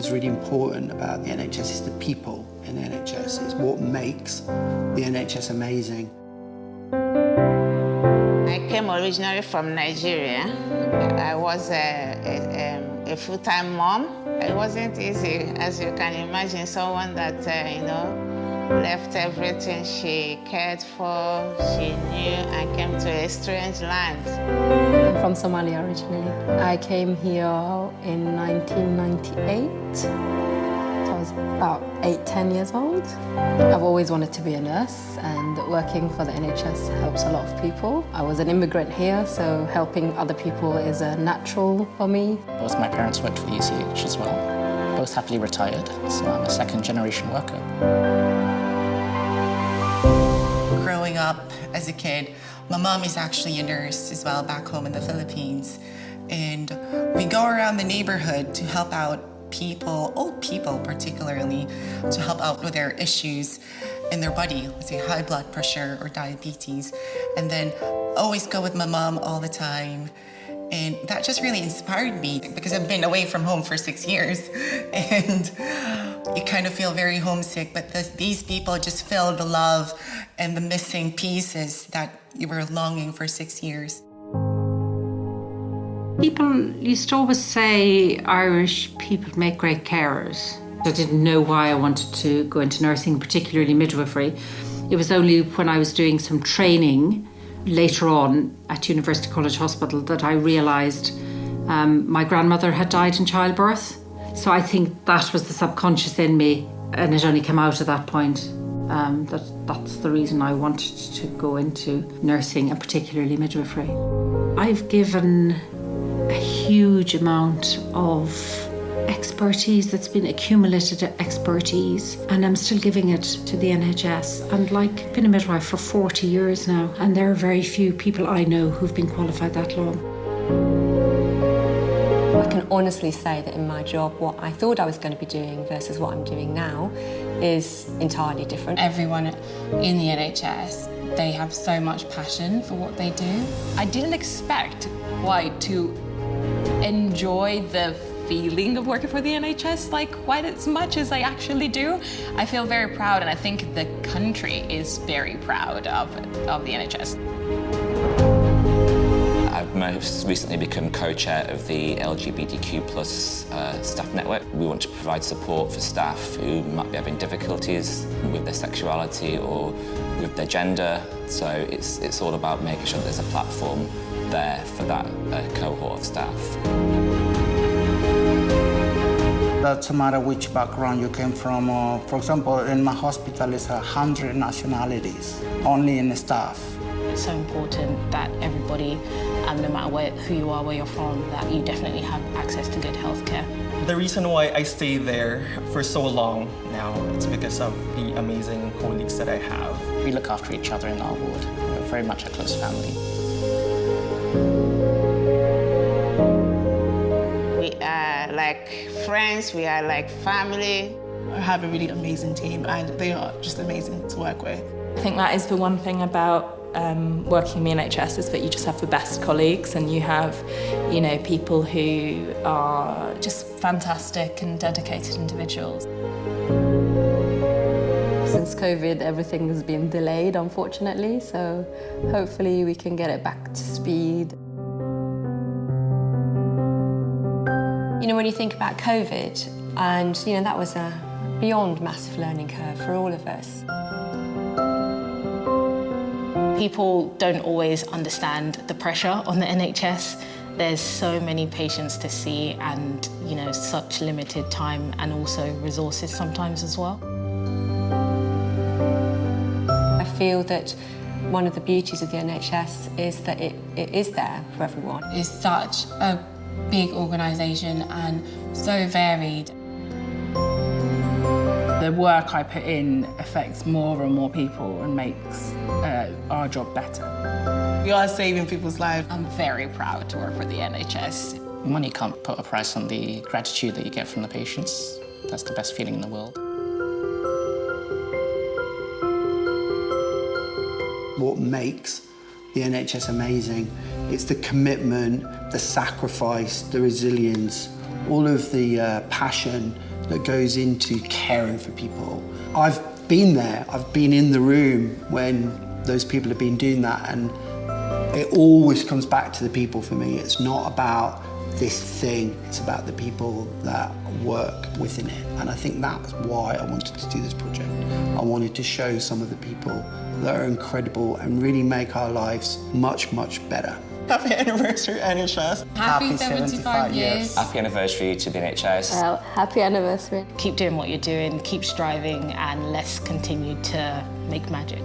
is really important about the NHS is the people in the NHS. It's what makes the NHS amazing. I came originally from Nigeria. I was a full-time mom. It wasn't easy, as you can imagine, someone that, left everything she cared for, she knew, and came to a strange land. I'm from Somalia originally. I came here in 1998. So I was about 8-10 years old. I've always wanted to be a nurse, and working for the NHS helps a lot of people. I was an immigrant here, so helping other people is a natural for me. Both my parents worked for the ECH as well. Both happily retired, so I'm a second-generation worker. Growing up as a kid, my mom is actually a nurse as well back home in the Philippines. And we go around the neighborhood to help out people, old people particularly, to help out with their issues in their body, let's say high blood pressure or diabetes. And then always go with my mom all the time. And that just really inspired me because I've been away from home for 6 years and you kind of feel very homesick, but these people just fill the love and the missing pieces that you were longing for 6 years. People used to always say Irish people make great carers. I didn't know why I wanted to go into nursing, particularly midwifery. It was only when I was doing some training later on at University College Hospital that I realised my grandmother had died in childbirth. So I think that was the subconscious in me, and it only came out at that point. That's the reason I wanted to go into nursing, and particularly midwifery. I've given a huge amount of expertise that's been accumulated expertise, and I'm still giving it to the NHS. And I've been a midwife for 40 years now, and there are very few people I know who've been qualified that long. I can honestly say that in my job, what I thought I was going to be doing versus what I'm doing now is entirely different. Everyone in the NHS, they have so much passion for what they do. I didn't expect quite to enjoy the feeling of working for the NHS quite as much as I actually do. I feel very proud, and I think the country is very proud of the NHS. I've most recently become co-chair of the LGBTQ+ staff network. We want to provide support for staff who might be having difficulties with their sexuality or with their gender. So it's all about making sure that there's a platform there for that cohort of staff. Doesn't matter which background you came from. For example, in my hospital, it's 100 nationalities, only in the staff. It's so important that everybody, no matter who you are, where you're from, that you definitely have access to good healthcare. The reason why I stay there for so long now, it's because of the amazing colleagues that I have. We look after each other in our ward. We're very much a close family. We are like friends, we are like family. I have a really amazing team, and they are just amazing to work with. I think that is the one thing about working in the NHS, is that you just have the best colleagues, and you have, people who are just fantastic and dedicated individuals. Since COVID, everything has been delayed, unfortunately, so hopefully we can get it back to speed. When you think about COVID, and that was a beyond massive learning curve for all of us. People don't always understand the pressure on the NHS. There's so many patients to see, and such limited time, and also resources sometimes as well. I feel that one of the beauties of the NHS is that it is there for everyone. It's such a big organisation and so varied. The work I put in affects more and more people and makes our job better. We are saving people's lives. I'm very proud to work for the NHS. Money can't put a price on the gratitude that you get from the patients. That's the best feeling in the world. What makes the NHS amazing, it's the commitment, the sacrifice, the resilience, all of the passion that goes into caring for people. I've been there, I've been in the room when those people have been doing that, and it always comes back to the people for me. It's not about this thing, it's about the people that work within it. And I think that's why I wanted to do this project. I wanted to show some of the people that are incredible and really make our lives much, much better. Happy anniversary, NHS. Happy 75 years. Happy anniversary to the NHS. Well, happy anniversary. Keep doing what you're doing, keep striving, and let's continue to make magic.